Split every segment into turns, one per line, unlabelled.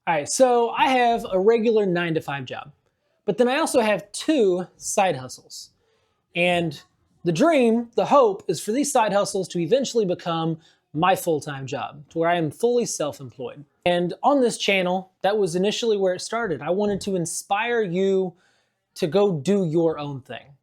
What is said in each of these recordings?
All right, so I have a regular 9 to 5 job, but then I also have 2 side hustles. And the dream, the hope, is for these side hustles to eventually become my full-time job, to where I am fully self-employed. And on this channel, that was initially where it started. I wanted to inspire you to go do your own thing.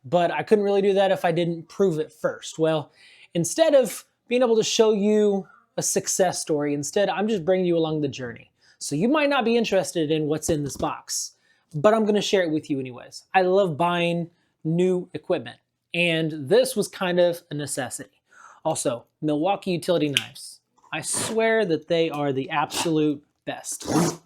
But I couldn't really do that if I didn't prove it first. Well, instead of being able to show you a success story, instead I'm just bringing you along the journey. So you might not be interested in what's in this box, but I'm gonna share it with you anyways. I love buying new equipment, and this was kind of a necessity. Also, Milwaukee utility knives. I swear that they are the absolute best. Well,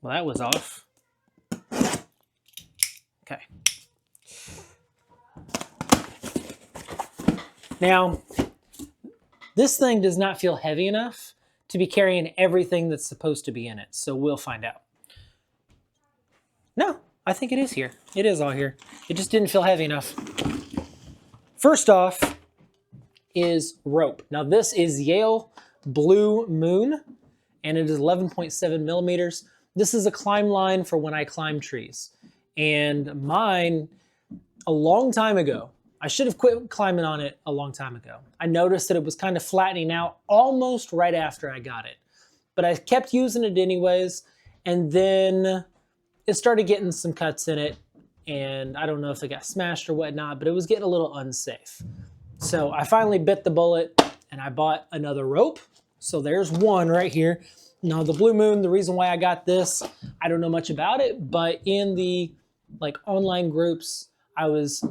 that was off. Okay. Now, this thing does not feel heavy enough to be carrying everything that's supposed to be in it, so we'll find out. No, I think it is here. It is all here. It just didn't feel heavy enough. First off is rope. Now this is Yale Blue Moon, and it is 11.7 millimeters. This is a climb line for when I climb trees. And mine, a long time ago, I should have quit climbing on it a long time ago. I noticed that it was kind of flattening out almost right after I got it. But I kept using it anyways, and then it started getting some cuts in it, and I don't know if it got smashed or whatnot, but it was getting a little unsafe. So I finally bit the bullet, and I bought another rope. So there's one right here. Now the Blue Moon, the reason why I got this, I don't know much about it, but in the online groups, I was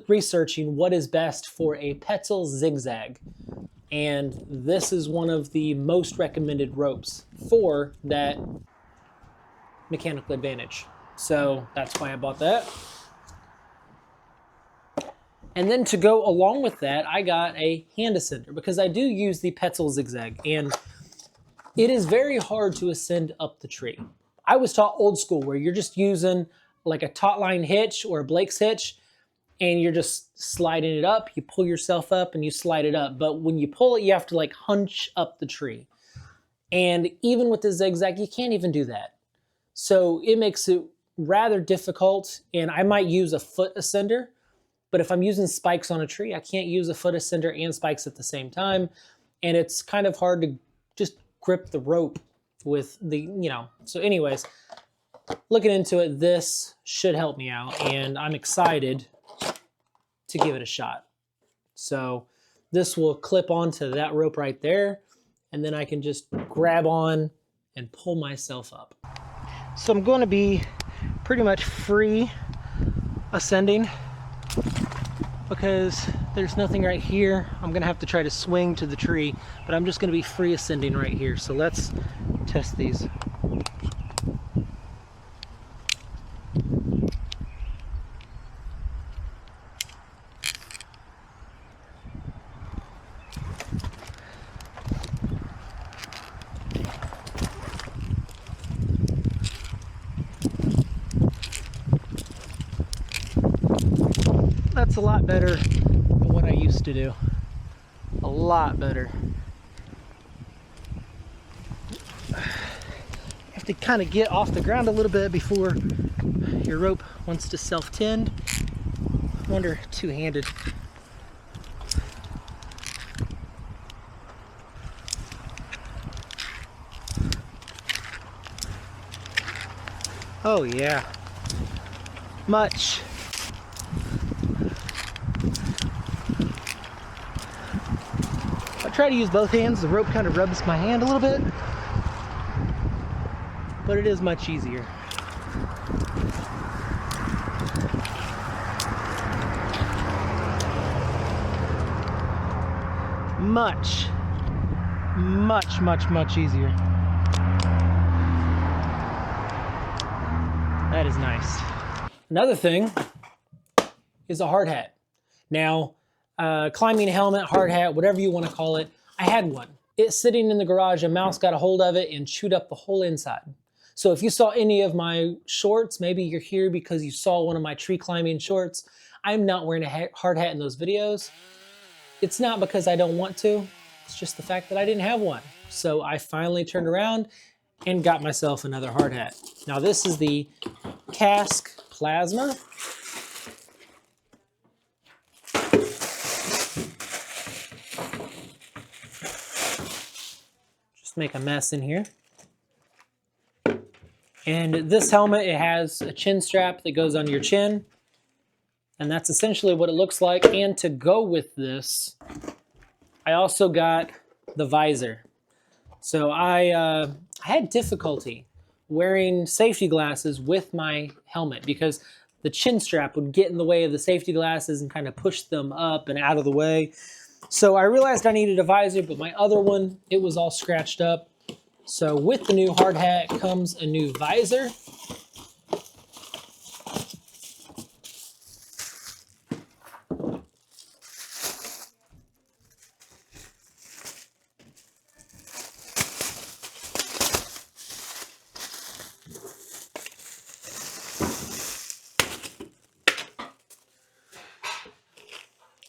researching what is best for a Petzl zigzag. And this is one of the most recommended ropes for that mechanical advantage. So that's why I bought that. And then to go along with that, I got a hand ascender because I do use the Petzl zigzag, and it is very hard to ascend up the tree. I was taught old school where you're just using like a taut line hitch or a Blake's hitch, and you're just sliding it up. You pull yourself up and you slide it up. But when you pull it, you have to like hunch up the tree. And even with the zigzag, you can't even do that. So it makes it rather difficult. And I might use a foot ascender, but if I'm using spikes on a tree, I can't use a foot ascender and spikes at the same time. And it's kind of hard to just grip the rope with the, So anyways, looking into it, this should help me out, and I'm excited to give it a shot. So this will clip onto that rope right there, and then I can just grab on and pull myself up. So I'm going to be pretty much free ascending because there's nothing right here. I'm going to have to try to swing to the tree, but I'm just going to be free ascending right here. So let's test these. That's a lot better than what I used to do. A lot better. You have to kind of get off the ground a little bit before your rope wants to self-tend. I wonder, two-handed. Oh yeah, much. I try to use both hands. The rope kind of rubs my hand a little bit, but it is much easier. Much easier. That is nice. Another thing is a hard hat. Now, climbing helmet, hard hat, whatever you want to call it, I had one. It's sitting in the garage, a mouse got a hold of it and chewed up the whole inside. So if you saw any of my shorts, maybe you're here because you saw one of my tree climbing shorts. I'm not wearing a hard hat in those videos. It's not because I don't want to. It's just the fact that I didn't have one. So I finally turned around and got myself another hard hat. Now this is the Cask Plasma. Just make a mess in here. And this helmet, it has a chin strap that goes on your chin. And that's essentially what it looks like. And to go with this, I also got the visor. So I had difficulty wearing safety glasses with my helmet because the chin strap would get in the way of the safety glasses and kind of push them up and out of the way. So I realized I needed a visor, but my other one, it was all scratched up. So with the new hard hat comes a new visor.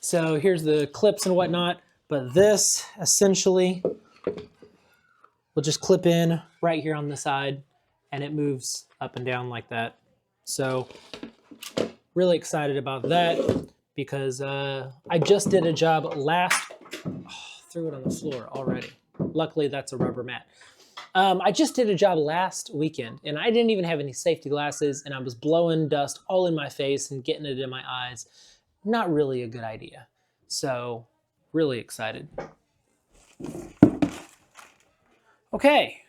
So here's the clips and whatnot, but this essentially will just clip in right here on the side and it moves up and down like that. So really excited about that because I just did a job threw it on the floor already. Luckily that's a rubber mat. I just did a job last weekend and I didn't even have any safety glasses and I was blowing dust all in my face and getting it in my eyes. Not really a good idea. So, really excited. Okay.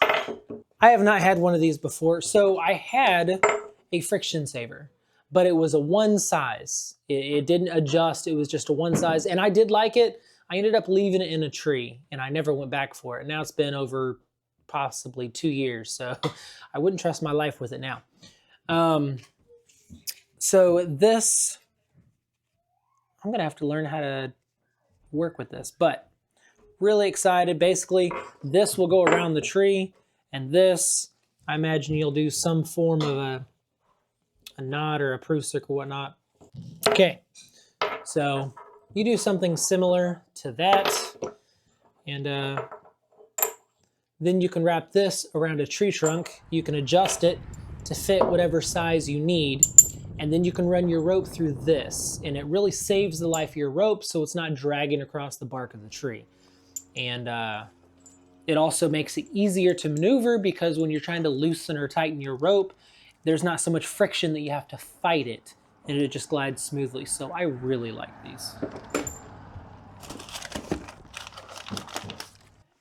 I have not had one of these before. So, I had a friction saver, but it was a one size. It didn't adjust. It was just a one size. And I did like it. I ended up leaving it in a tree and I never went back for it. Now it's been over possibly 2 years. So, I wouldn't trust my life with it now. So, this... I'm going to have to learn how to work with this, but really excited. Basically, this will go around the tree, and this, I imagine you'll do some form of a knot or a prusik or whatnot. Okay, so you do something similar to that, and then you can wrap this around a tree trunk. You can adjust it to fit whatever size you need. And then you can run your rope through this, and it really saves the life of your rope so it's not dragging across the bark of the tree. And it also makes it easier to maneuver because when you're trying to loosen or tighten your rope, there's not so much friction that you have to fight it, and it just glides smoothly. So I really like these.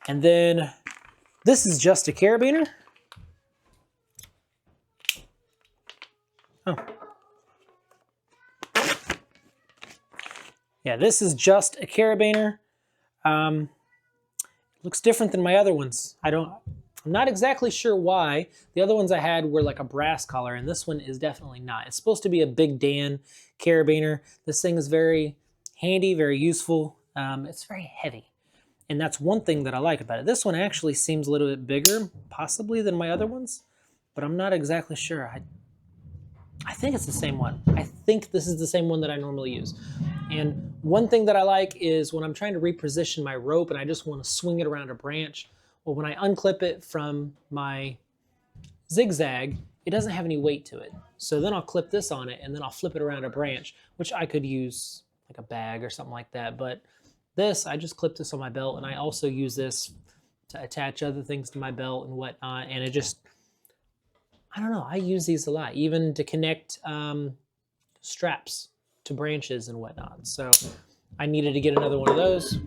And then this is just a carabiner. Oh. Yeah, this is just a carabiner. Looks different than my other ones. I'm not exactly sure why. The other ones I had were like a brass collar, and this one is definitely not. It's supposed to be a Big Dan carabiner. This thing is very handy, very useful. It's very heavy, and that's one thing that I like about it. This one actually seems a little bit bigger, possibly, than my other ones, but I'm not exactly sure. I think it's the same one. I think this is the same one that I normally use. And one thing that I like is when I'm trying to reposition my rope and I just want to swing it around a branch, well, when I unclip it from my zigzag, it doesn't have any weight to it. So then I'll clip this on it and then I'll flip it around a branch, which I could use like a bag or something like that. But this, I just clip this on my belt, and I also use this to attach other things to my belt and whatnot. And it just, I don't know, I use these a lot, even to connect straps to branches and whatnot. So I needed to get another one of those.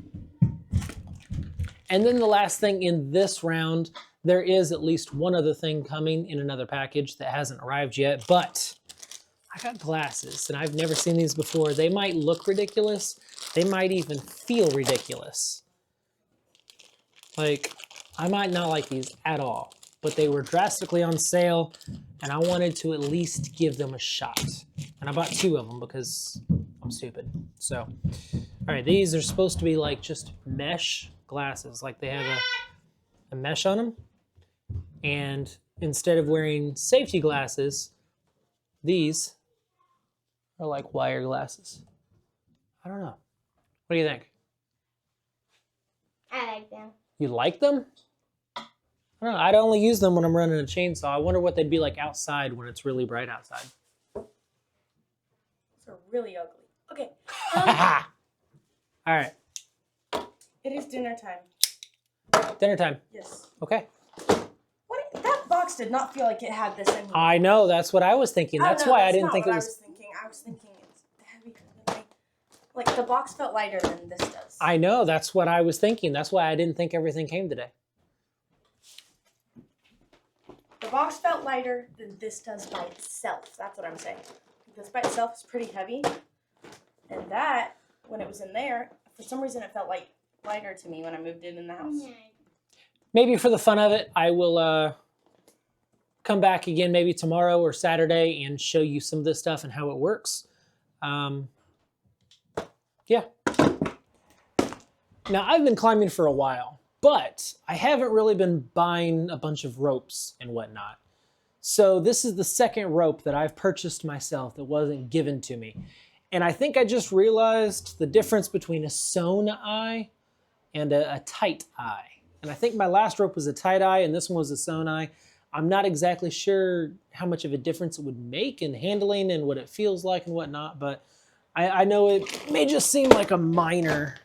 And then the last thing in this round, there is at least one other thing coming in another package that hasn't arrived yet, but I got glasses and I've never seen these before. They might look ridiculous. They might even feel ridiculous. Like, I might not like these at all, but they were drastically on sale and I wanted to at least give them a shot. And I bought 2 of them because I'm stupid. So, all right, these are supposed to be like just mesh glasses. Like they have a mesh on them. And instead of wearing safety glasses, these are like wire glasses. I don't know. What do you think?
I like them.
You like them? I don't know. I'd only use them when I'm running a chainsaw. I wonder what they'd be like outside when it's really bright outside.
Those are really ugly. Okay.
All right.
It is dinner time.
Dinner time.
Yes.
Okay.
That box did not feel like it had this in here.
I know. That's what I was thinking. That's why I didn't think it was.
I was thinking it's heavy. Like the box felt lighter than this does.
I know. That's what I was thinking. That's why I didn't think everything came today.
The box felt lighter than this does by itself. That's what I'm saying. This by itself is pretty heavy. And that, when it was in there, for some reason it felt like lighter to me when I moved it in the house.
Maybe for the fun of it, I will come back again maybe tomorrow or Saturday and show you some of this stuff and how it works. Yeah. Now, I've been climbing for a while, but I haven't really been buying a bunch of ropes and whatnot. So this is the second rope that I've purchased myself that wasn't given to me. And I think I just realized the difference between a sewn eye and a tight eye. And I think my last rope was a tight eye and this one was a sewn eye. I'm not exactly sure how much of a difference it would make in handling and what it feels like and whatnot, but I know it may just seem like a minor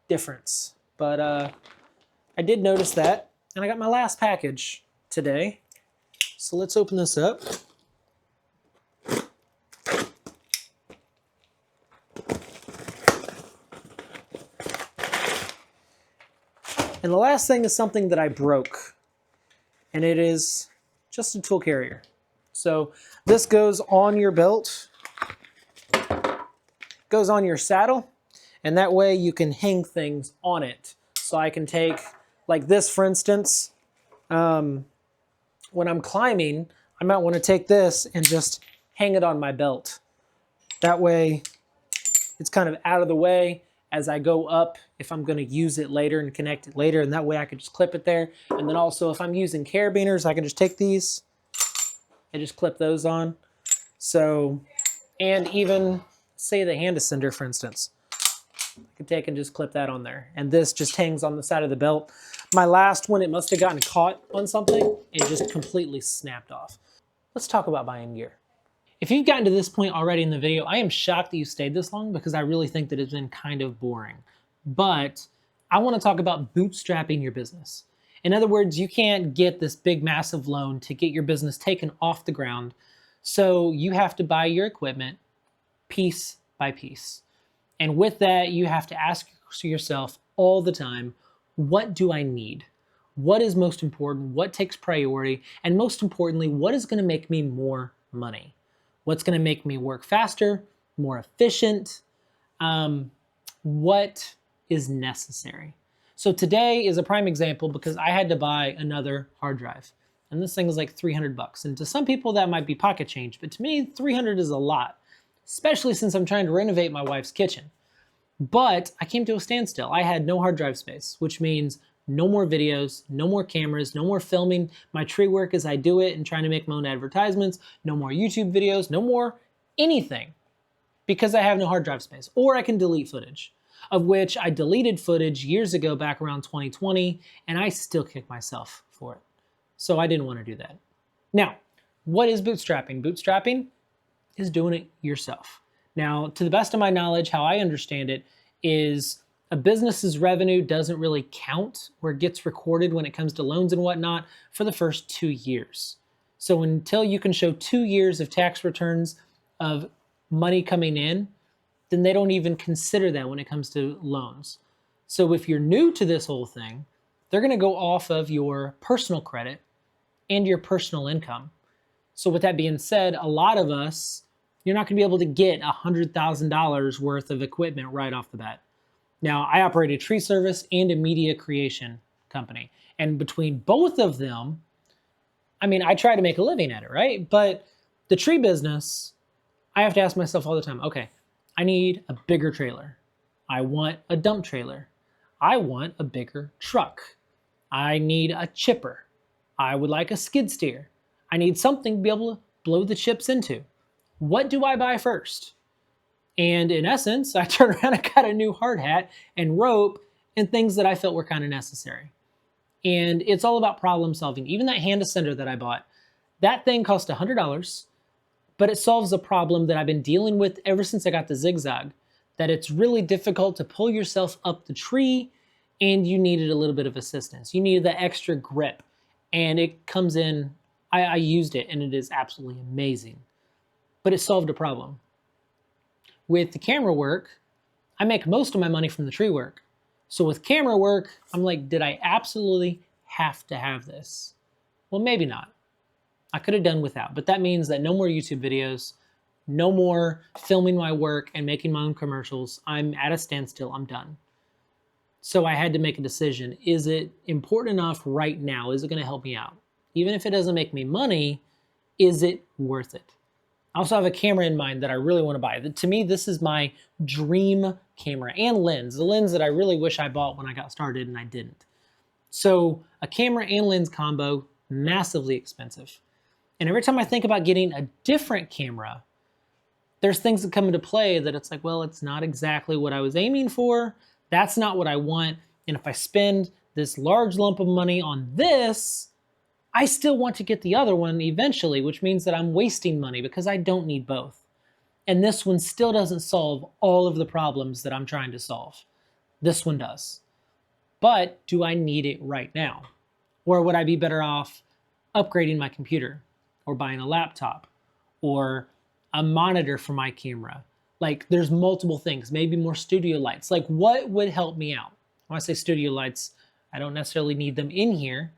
difference. But I did notice that, and I got my last package today. So let's open this up. And the last thing is something that I broke, and it is just a tool carrier. So this goes on your belt, goes on your saddle, and that way you can hang things on it. So I can take, like this for instance, when I'm climbing, I might want to take this and just hang it on my belt. That way it's kind of out of the way as I go up if I'm going to use it later and connect it later, and that way I can just clip it there. And then also if I'm using carabiners, I can just take these and just clip those on. So, and even say the hand ascender, for instance, I could take and just clip that on there. And this just hangs on the side of the belt. My last one, it must have gotten caught on something and just completely snapped off. Let's talk about buying gear. If you've gotten to this point already in the video, I am shocked that you stayed this long because I really think that it's been kind of boring. But I want to talk about bootstrapping your business. In other words, you can't get this big massive loan to get your business taken off the ground. So you have to buy your equipment piece by piece. And with that, you have to ask yourself all the time, what do I need? What is most important? What takes priority? And most importantly, what is going to make me more money? What's going to make me work faster, more efficient? What is necessary? So today is a prime example because I had to buy another hard drive. And this thing is like 300 bucks. And to some people that might be pocket change, but to me, 300 is a lot, especially since I'm trying to renovate my wife's kitchen. But I came to a standstill. I had no hard drive space, which means no more videos, no more cameras, no more filming my tree work as I do it and trying to make my own advertisements, no more YouTube videos, no more anything because I have no hard drive space. Or I can delete footage, of which I deleted footage years ago back around 2020, and I still kick myself for it. So I didn't want to do that. Now, what is bootstrapping? Bootstrapping is doing it yourself. Now, to the best of my knowledge, how I understand it is a business's revenue doesn't really count or gets recorded when it comes to loans and whatnot for the first 2 years. So until you can show 2 years of tax returns of money coming in, then they don't even consider that when it comes to loans. So if you're new to this whole thing, they're going to go off of your personal credit and your personal income. So with that being said, a lot of us, you're not going to be able to get $100,000 worth of equipment right off the bat. Now, I operate a tree service and a media creation company. And between both of them, I mean, I try to make a living at it, right? But the tree business, I have to ask myself all the time, okay, I need a bigger trailer. I want a dump trailer. I want a bigger truck. I need a chipper. I would like a skid steer. I need something to be able to blow the chips into. What do I buy first? And in essence, I turned around and got a new hard hat and rope and things that I felt were kind of necessary. And it's all about problem solving. Even that hand ascender that I bought, that thing cost $100, but it solves a problem that I've been dealing with ever since I got the zigzag, that it's really difficult to pull yourself up the tree, and you needed a little bit of assistance. You needed that extra grip, and it comes in, I used it, and it is absolutely amazing. But it solved a problem. With the camera work, I make most of my money from the tree work. So with camera work, I'm like, did I absolutely have to have this? Well, maybe not. I could have done without, but that means that no more YouTube videos, no more filming my work and making my own commercials. I'm at a standstill, I'm done. So I had to make a decision. Is it important enough right now? Is it gonna help me out? Even if it doesn't make me money, is it worth it? I also have a camera in mind that I really wanna buy. To me, this is my dream camera and lens, the lens that I really wish I bought when I got started and I didn't. So a camera and lens combo, massively expensive. And every time I think about getting a different camera, there's things that come into play that it's like, well, it's not exactly what I was aiming for. That's not what I want. And if I spend this large lump of money on this, I still want to get the other one eventually, which means that I'm wasting money because I don't need both. And this one still doesn't solve all of the problems that I'm trying to solve. This one does. But do I need it right now? Or would I be better off upgrading my computer or buying a laptop or a monitor for my camera? Like there's multiple things, maybe more studio lights. Like what would help me out? When I say studio lights, I don't necessarily need them in here,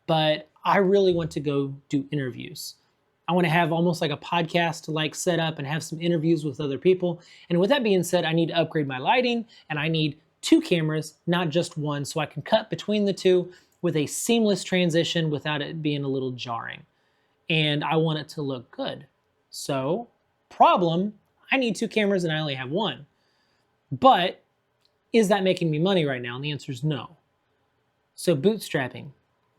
but I really want to go do interviews. I want to have almost like a podcast like set up and have some interviews with other people. And with that being said, I need to upgrade my lighting and I need 2 cameras, not just one, so I can cut between the 2 with a seamless transition without it being a little jarring. And I want it to look good. So, problem, I need 2 cameras and I only have 1. But is that making me money right now? And the answer is no. So bootstrapping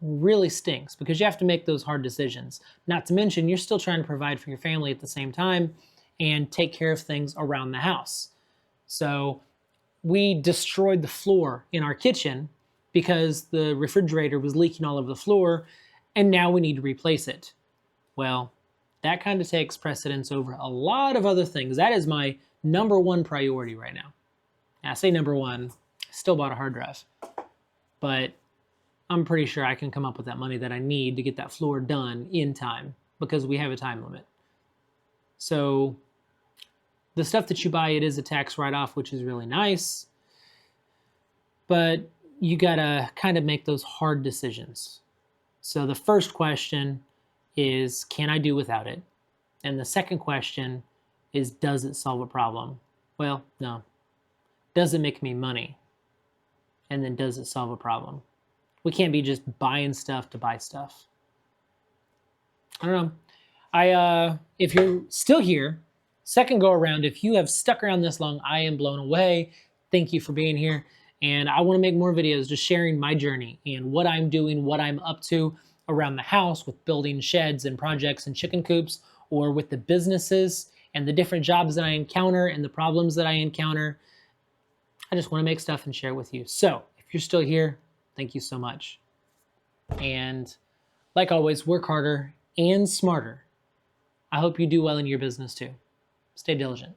really stinks because you have to make those hard decisions. Not to mention, you're still trying to provide for your family at the same time and take care of things around the house. So we destroyed the floor in our kitchen because the refrigerator was leaking all over the floor, and now we need to replace it. Well, that kind of takes precedence over a lot of other things. That is my number 1 priority right now. And I say number 1, I still bought a hard drive, but I'm pretty sure I can come up with that money that I need to get that floor done in time because we have a time limit. So the stuff that you buy, it is a tax write-off, which is really nice, but you gotta kind of make those hard decisions. So the first question is, can I do without it? And the second question is, does it solve a problem? Well, no. Does it make me money? And then does it solve a problem? We can't be just buying stuff to buy stuff. I don't know. If you're still here, second go around, if you have stuck around this long, I am blown away. Thank you for being here. And I want to make more videos just sharing my journey and what I'm doing, what I'm up to around the house with building sheds and projects and chicken coops, or with the businesses and the different jobs that I encounter and the problems that I encounter. I just want to make stuff and share with you. So if you're still here, thank you so much. And like always, work harder and smarter. I hope you do well in your business too. Stay diligent.